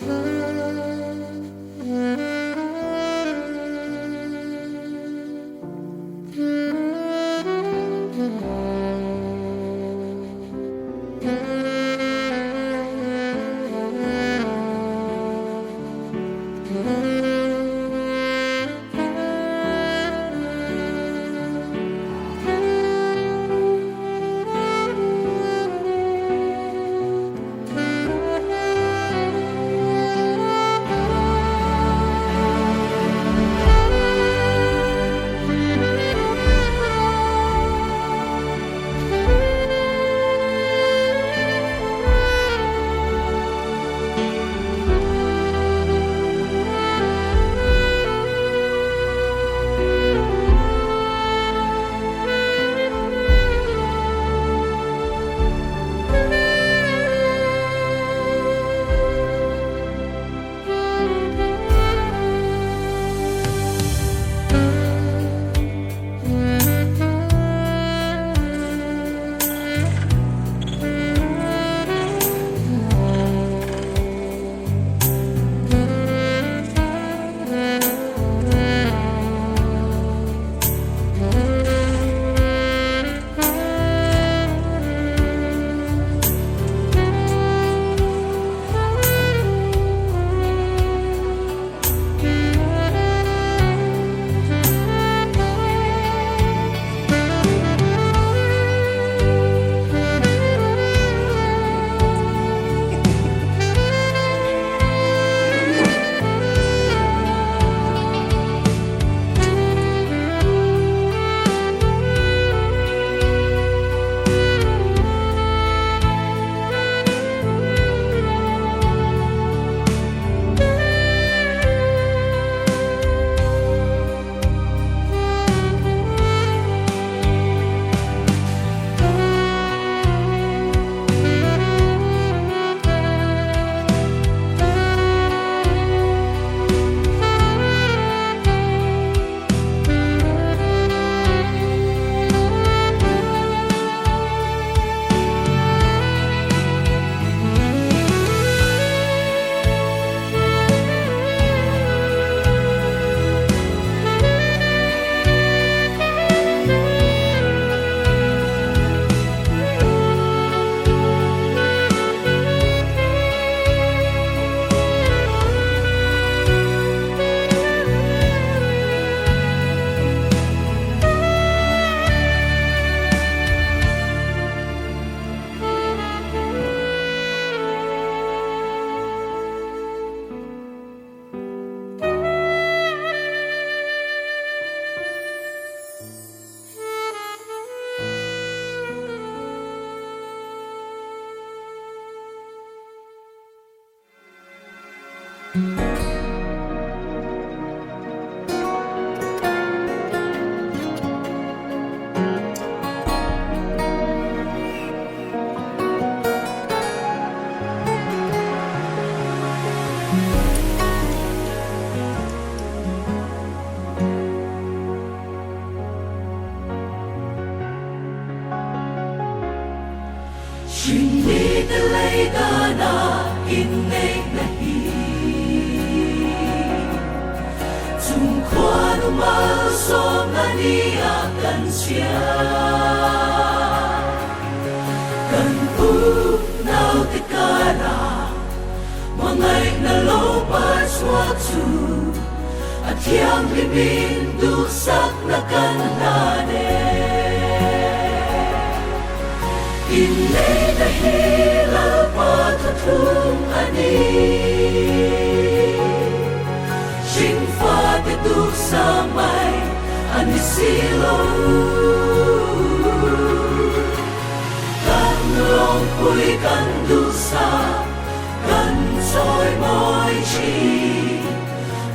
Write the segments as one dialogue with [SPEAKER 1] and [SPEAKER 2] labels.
[SPEAKER 1] Ceremonial inneih Tungkuan umal maniakan siya Kan punaw tikara Mangay na lopat swatu At yang libinduksak na kanlane Inneih na hilal patatung ani Singfa tituk samay anisilo Kan long puii kan dusa Kan soy moy chi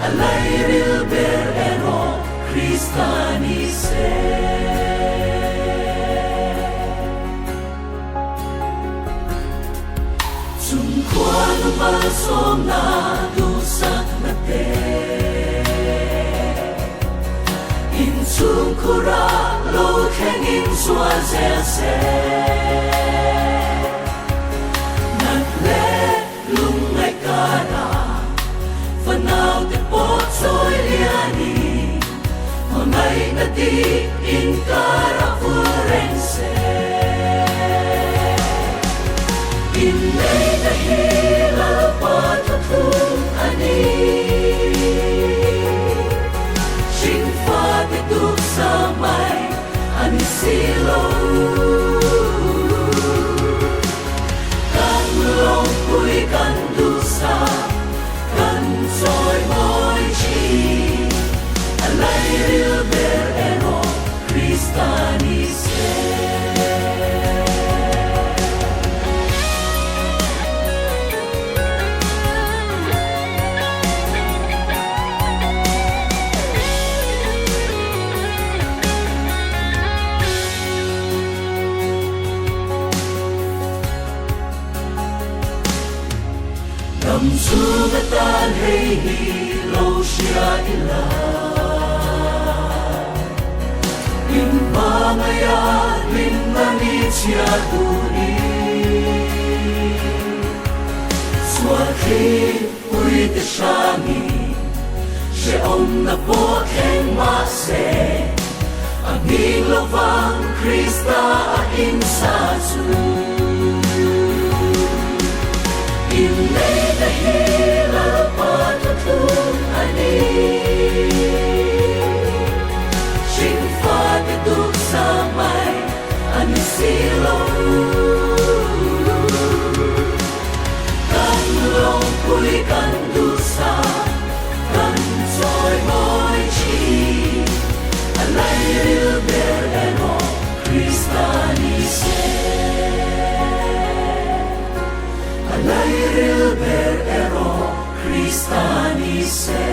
[SPEAKER 1] Alay rilber eno Kristanise Tungkuan umalsom na dusak na te Insungkura lo kengin suazese Nagle lungay kara Su na tan hay hi lo siya ila in pangaya lin nanit siya tuni suaki Puii te shangi she om na po keng ma se ang lovang Krista in sa su inneih dahil patutun ani Singfa geduk samai ani silau kan long Puii kan dusa kan joy moi chi alai ril ber eno Krista ni se alai ril ber ero Krista ni se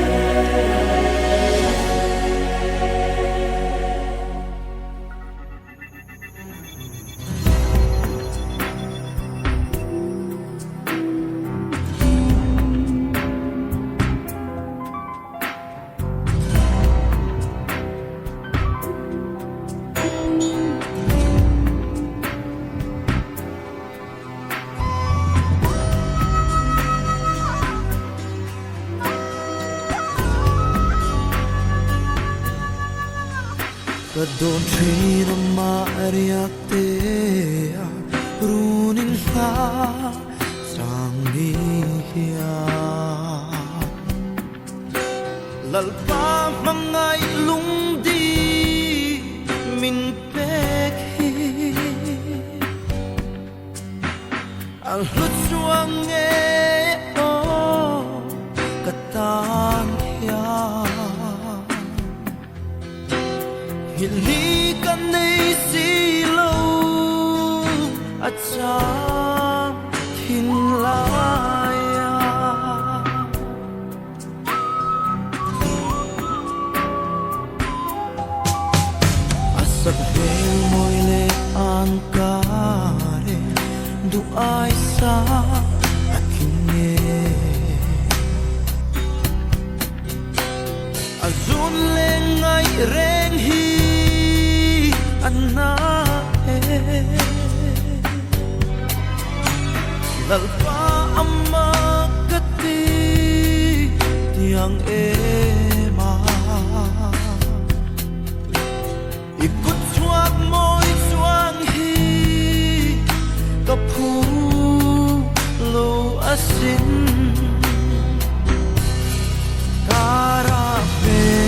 [SPEAKER 2] Kadon trina maariak te runin ha sang niya lalpa mangay lungdi min pekhi ang hutsuang o katan hiya Hili ka na'y silaw at sa hinlaya Asag bel mo'y leang kare duay sa akinye Azun lengay renghi lalpa amakati tiang ema ikut suak mo'y suang hi kapu lo asin karapel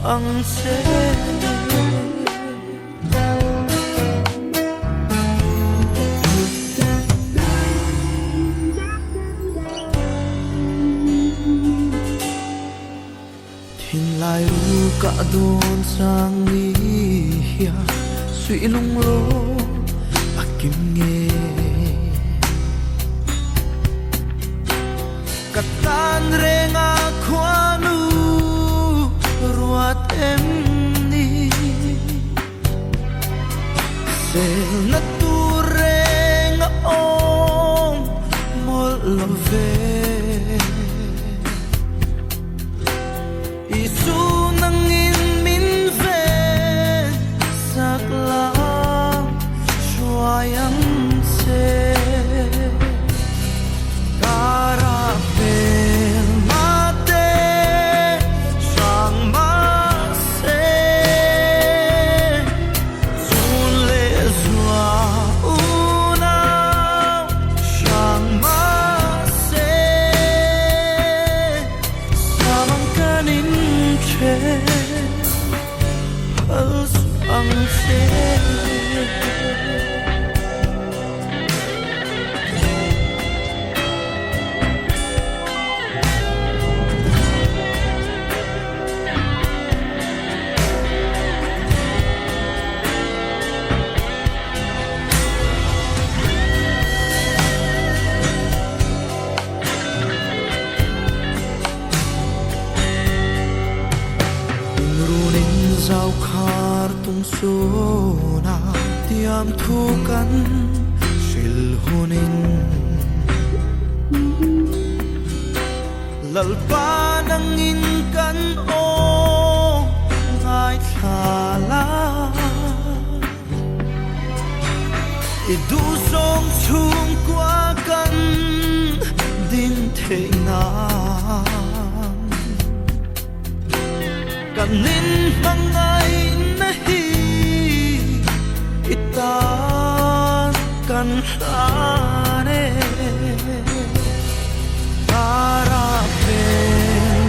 [SPEAKER 2] ang se Thinlai ru ka don sang niya sui lung lo akim nge katan renga kwanu ruat emni sel natureng om mol love isu nangin min ve saklang shuayang se karapel Say na tiam thu kan sil hunin lalpa nang in kan o ngai thala idu song chung qua kan din the na kan nin mangai na hi itan kan ane para pe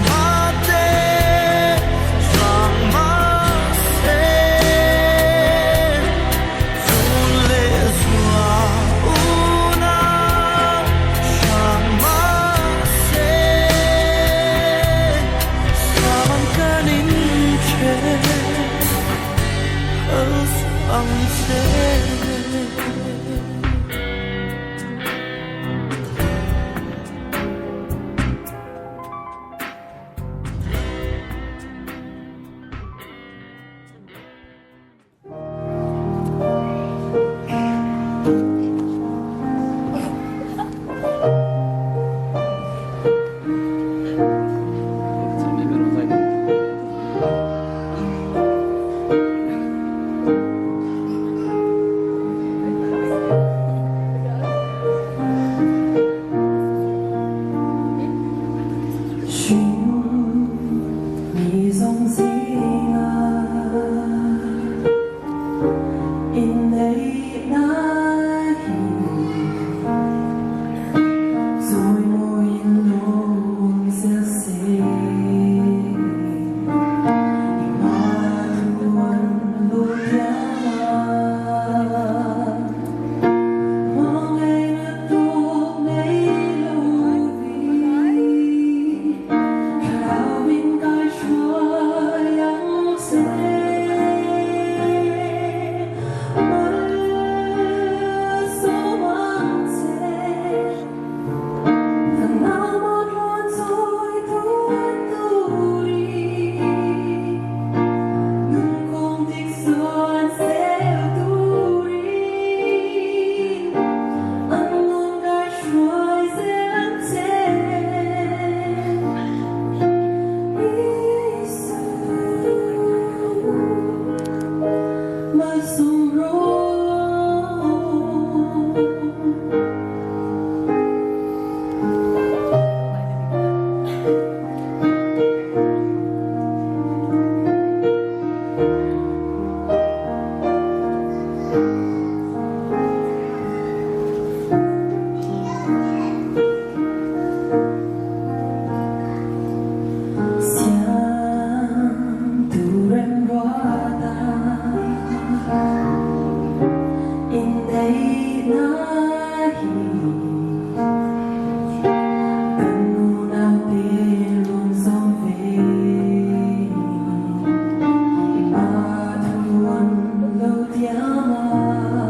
[SPEAKER 2] mate sama se zule zua una sama se saman kanin che ang se
[SPEAKER 3] Lamah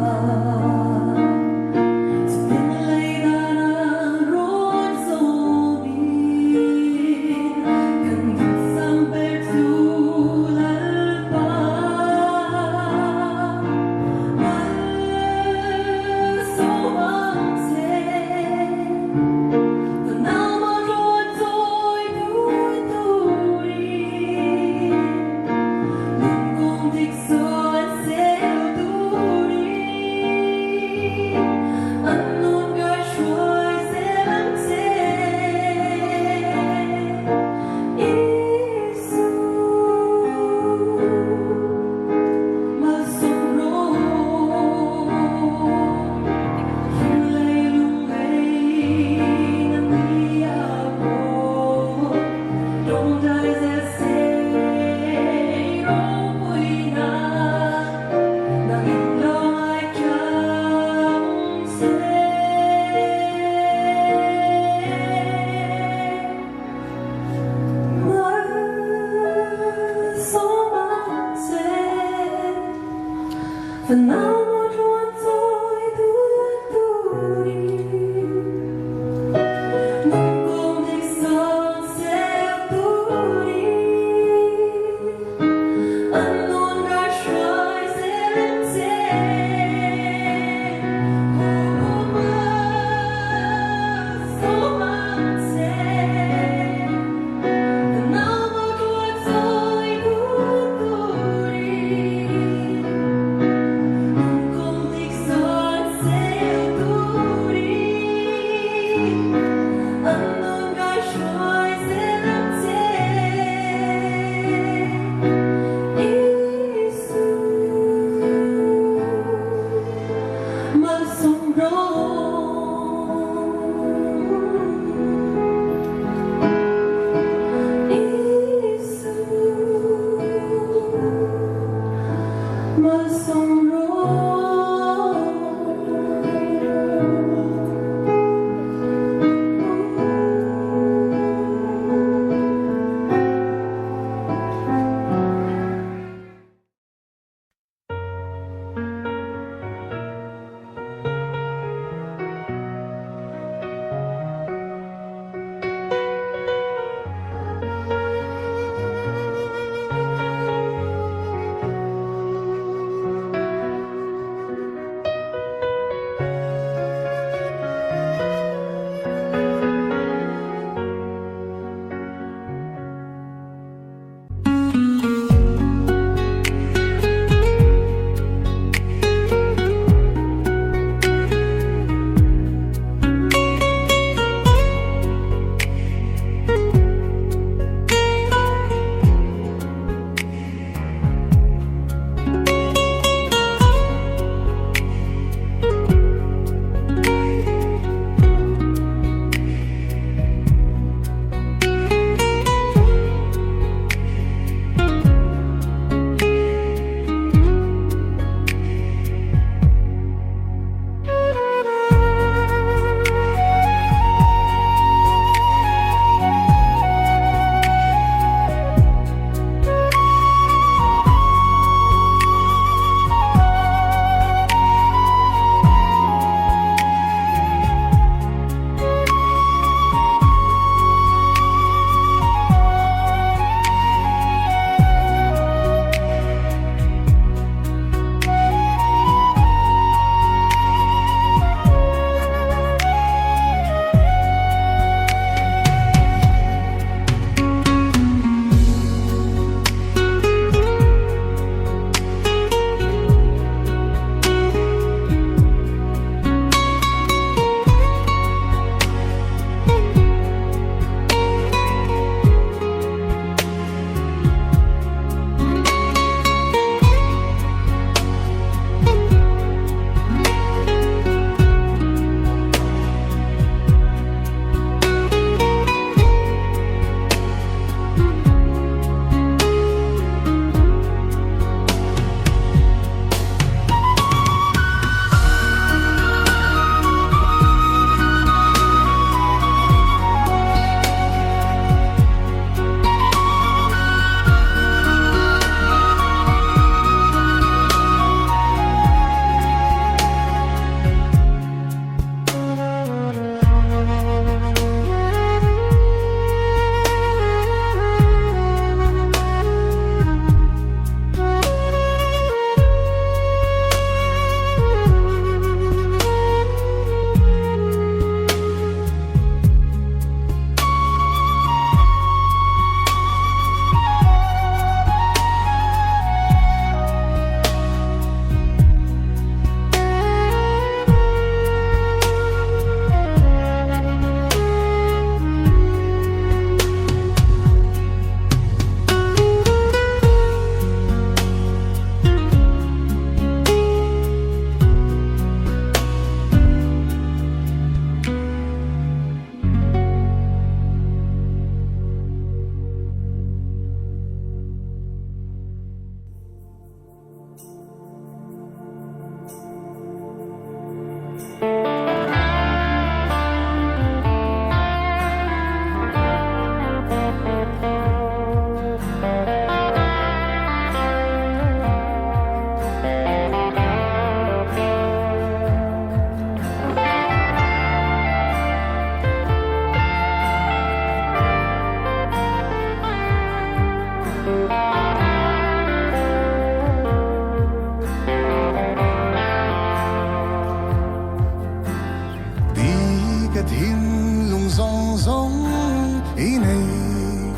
[SPEAKER 2] inneih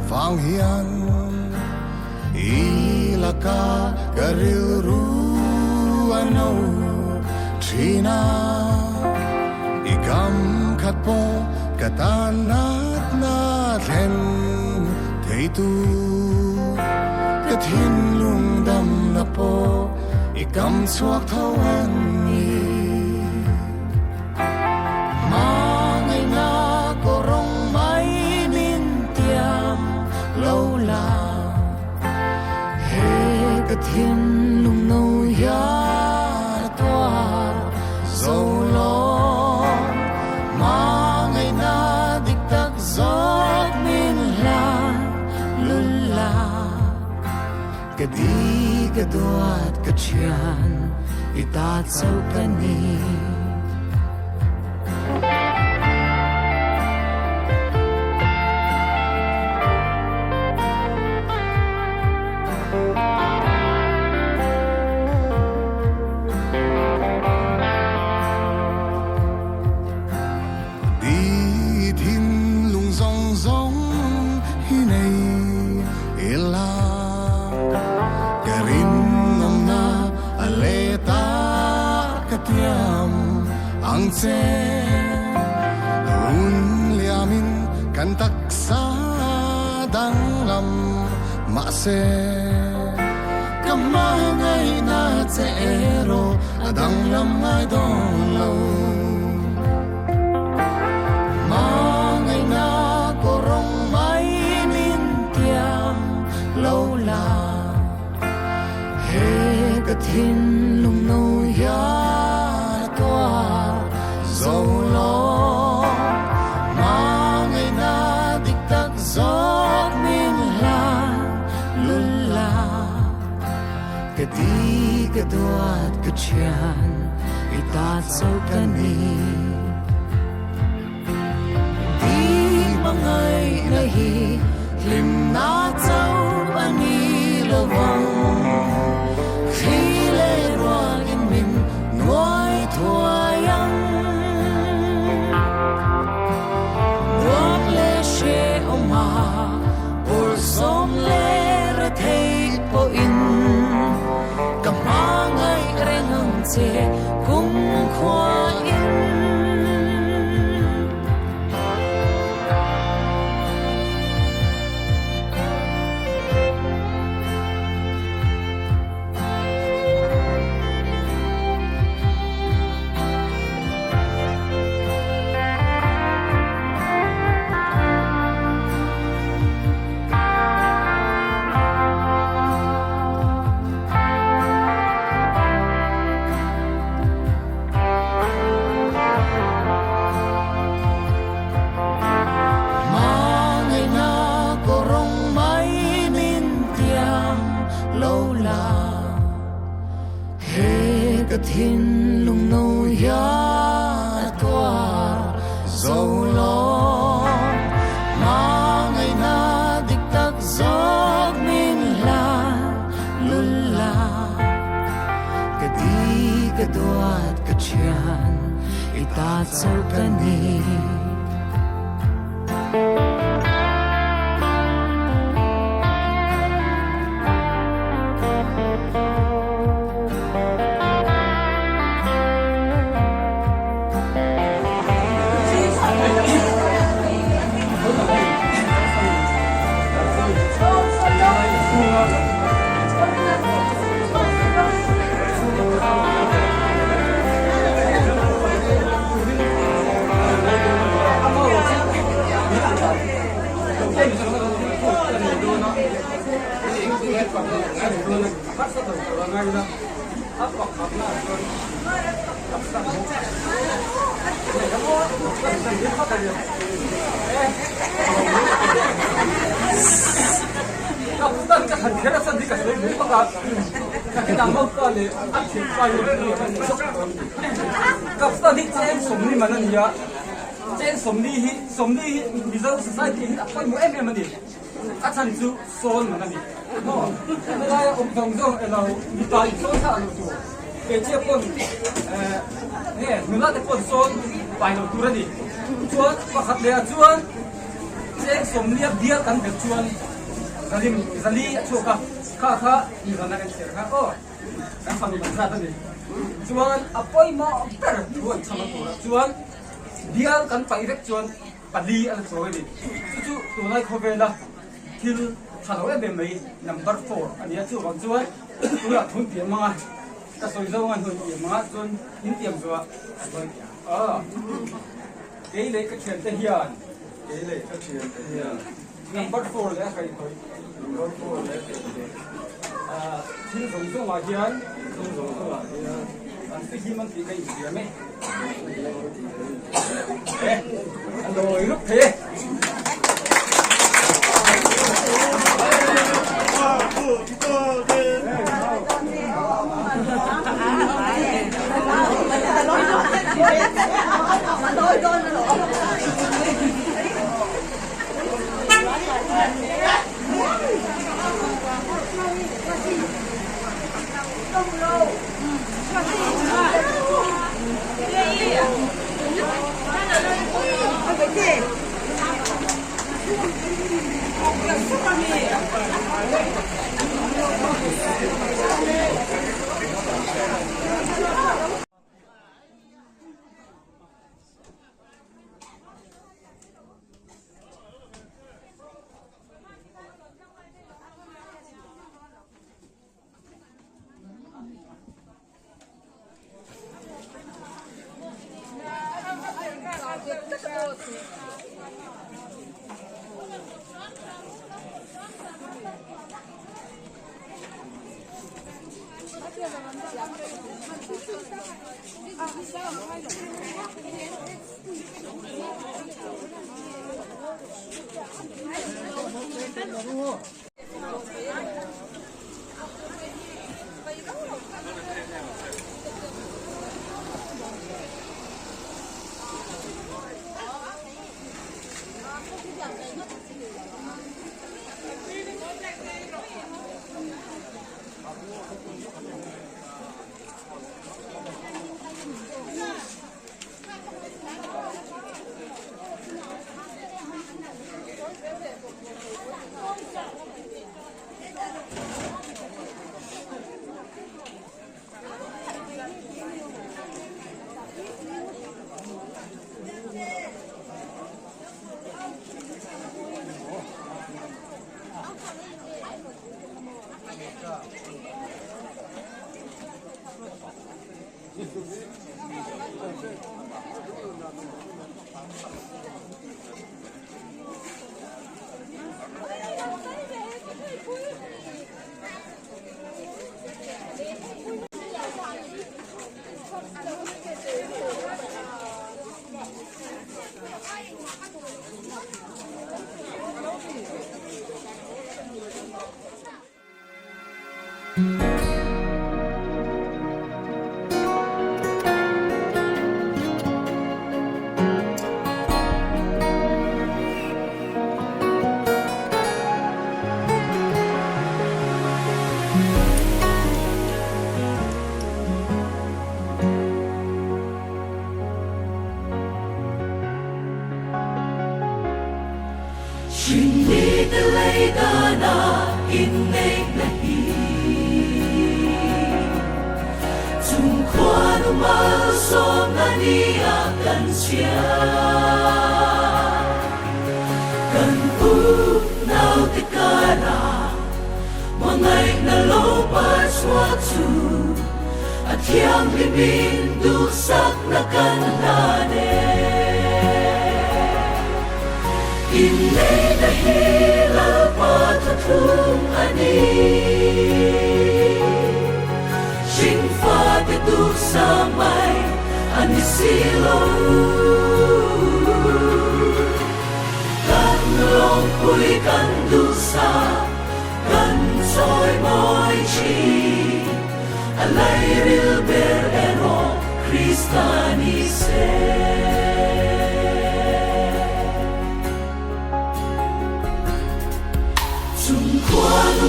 [SPEAKER 2] vang hian ilaka garil ru ano china igam khat po katanat na len theitu kathin lung dam na po igam chuak thau an ni thiên lung nâu ya toa dâu lo mà ngày na địch tắc gió min la lul la cái đi cái đoạt cái chian ita sâu cái ni ang se un liamin kan taksa dang lam ma se kamangai na che ero adang lam ngai don lo mangai na korong mai nin tiang lo la he ka thin lung no ya dâu lo mà ngày na địch tắc gió min la lul la cái đi cái đoạt cái chian ita sâu cái ni đi mà ngày ngày lim na châu ani lo vong khi lê roa in min nuôi thua yang som le ra thei po in kamangai rengang che kum khwa in thiên lung nâu ya toa dâu lo mà ngày na địch tắc gió min la lul la cái đi cái đoạt cái chian ita sâu cái ni
[SPEAKER 3] kapstan ka khera san dika se mu ka ka dang mo ka le a thi pa yu kapstan ni chen somni manan ya chen somni hi result society hi apoi mu em mani a chan chu sol manani no la ya om dong zo elo ni ta so sa lu tu ke che pon nu la te pon sol pai lo tu ra ni chuan pakhat le a chuan chen somni a dia kan be chuan zalim zali chuka kha ni zana kan ser kha o kan fami ban sa ta ni chuan apoi ma per chuan chama tu chuan dial kan pai vek chuan pali an so ni chu tu nai khovela thil thalo e be mai number 4 ania chu bang chuan tu la thun ti ma ka soi zo ngan hun ti ma chuan in tiam zo ke le ka chen te hian ke le ka chen te hian number 4 le khai khoi number 4 le ke Thingsulthliah hian Thingsulthliah an fi hi man ti kai dia me an loi lúc thế
[SPEAKER 1] inneih zum khoan mal som ania kan sia kan pu nau te kara mangai na lo pa swa chu athiang limin du sak na kan na de inneih na hila pa thum ani sing fa te du samai ani silo kan long pui kan du sa kan soi moi chi alai ril ber ero Christani se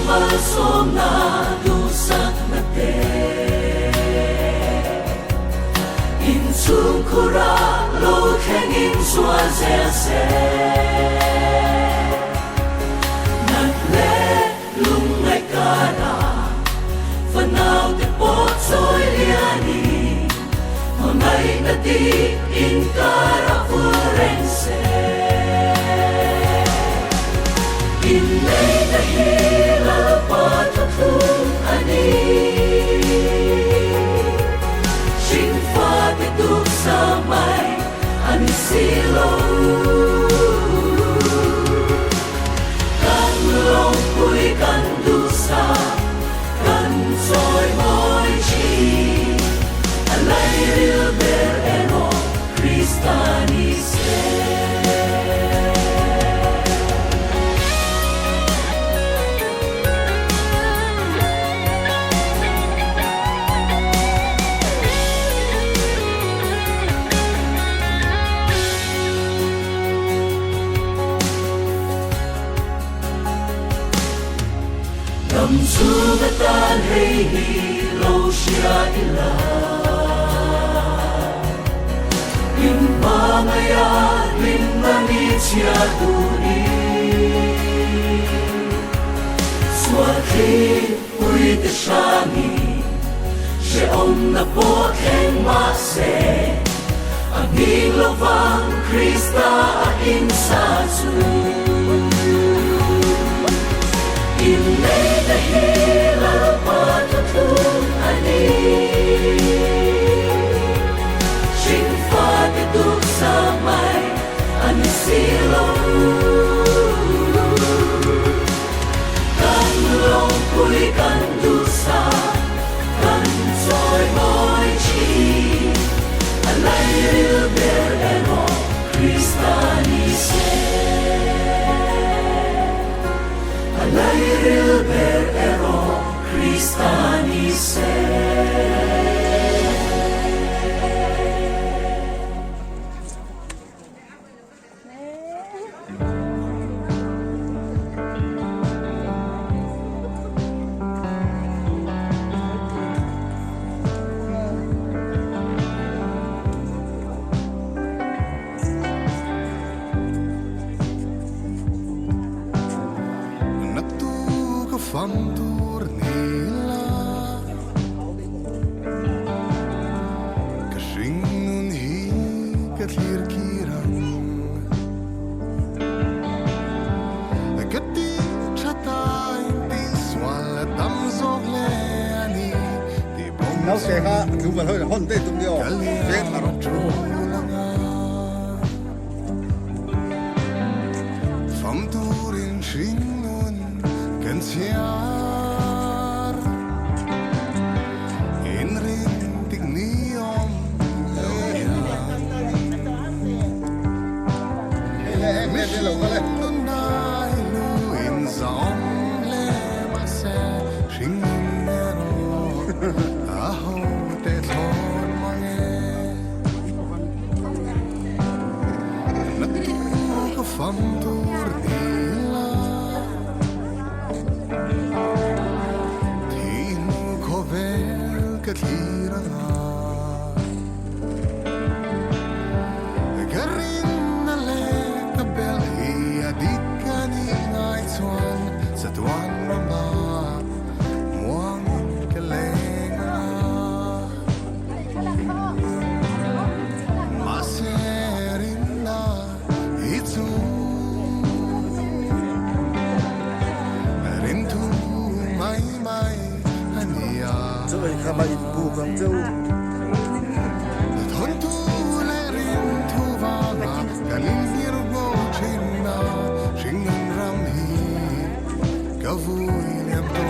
[SPEAKER 1] mal som na du sak na te in chung khura lo kheng in swa ze se nat le lung ngai kara fanau te po choi liani ngai na ti in kara furen se inneih na hila pa thum ani sing fa te du samai ani silo kan long pui kan du sa rilberero Christanise. Sumatan hei lo siya ila Limpangaya limnanit siya duni Suatri Puii te shangi Siya om na po keng mase Ang ilovang Krista aing satsu Inneih dahil patutun ani Singfa duduk samai ani silau Kan long Puii kan dusa Kan soy moi chi Alay rilberero Christanise Alay rilberero Christanise.
[SPEAKER 2] Fantur nila Kashingun hi katlir kirang Gati chata inti swal damzog le ani Di bong
[SPEAKER 4] Nấu xe ha, cứ mà hơi là hôn tê tung điệu Thế mà nó
[SPEAKER 2] Fanturin shingun Kensiar Inrin tigniom Loya
[SPEAKER 4] em lên lồng nó lên
[SPEAKER 2] Tunay luin zom le mase Shingunero Aho te thon mange Natu ka fantur nila Tino kovel katliranga Garin na le kabel hiya Dika ni ngay tuan Sa tuan mama Muang kalenga Maserin na itu Rintu mai mai hania
[SPEAKER 4] Rồi khá mà ít bù cầm châu
[SPEAKER 2] Thon tu le rintu vanga Galin hirgo chinna Shingun ram hi Kavui liam to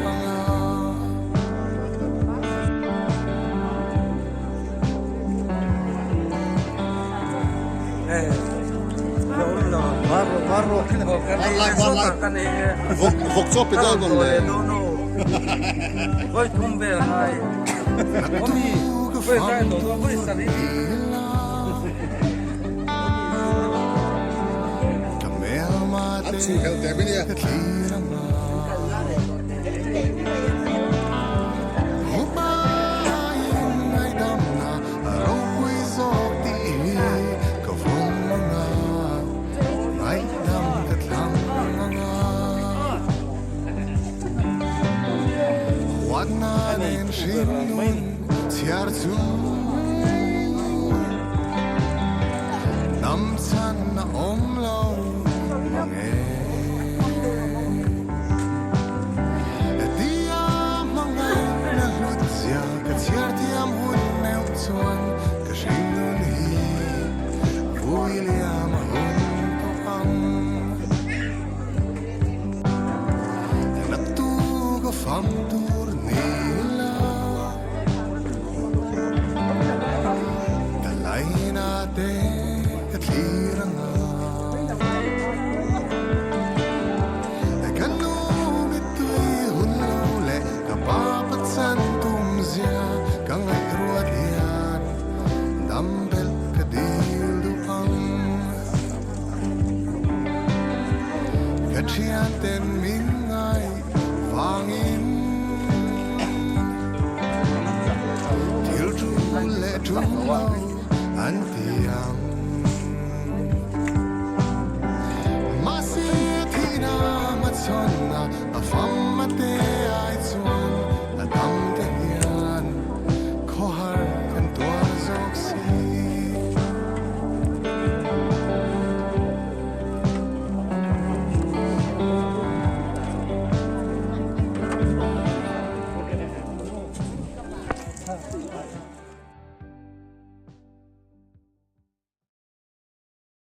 [SPEAKER 2] anga
[SPEAKER 4] Barro Vok chop ito con le
[SPEAKER 3] Voi tumbe hai Omi voi kai no voi sari
[SPEAKER 2] Kamel mate
[SPEAKER 4] Chị khẩu đẹp bên nha
[SPEAKER 2] katliranga Hubayin ay damna Araw ko'y zokti Kavong mga Ay damkat lang mga Huwag na rin sinun Siyarzu Namsan na omlaw Mange Fantur nila te katliranga kanu mitui hunlo le kapapat san tumzia kangai ruat ian dambel kadil duang kachian ten mingai wangin til tu le tu lo antiang masithina matsona afamate ai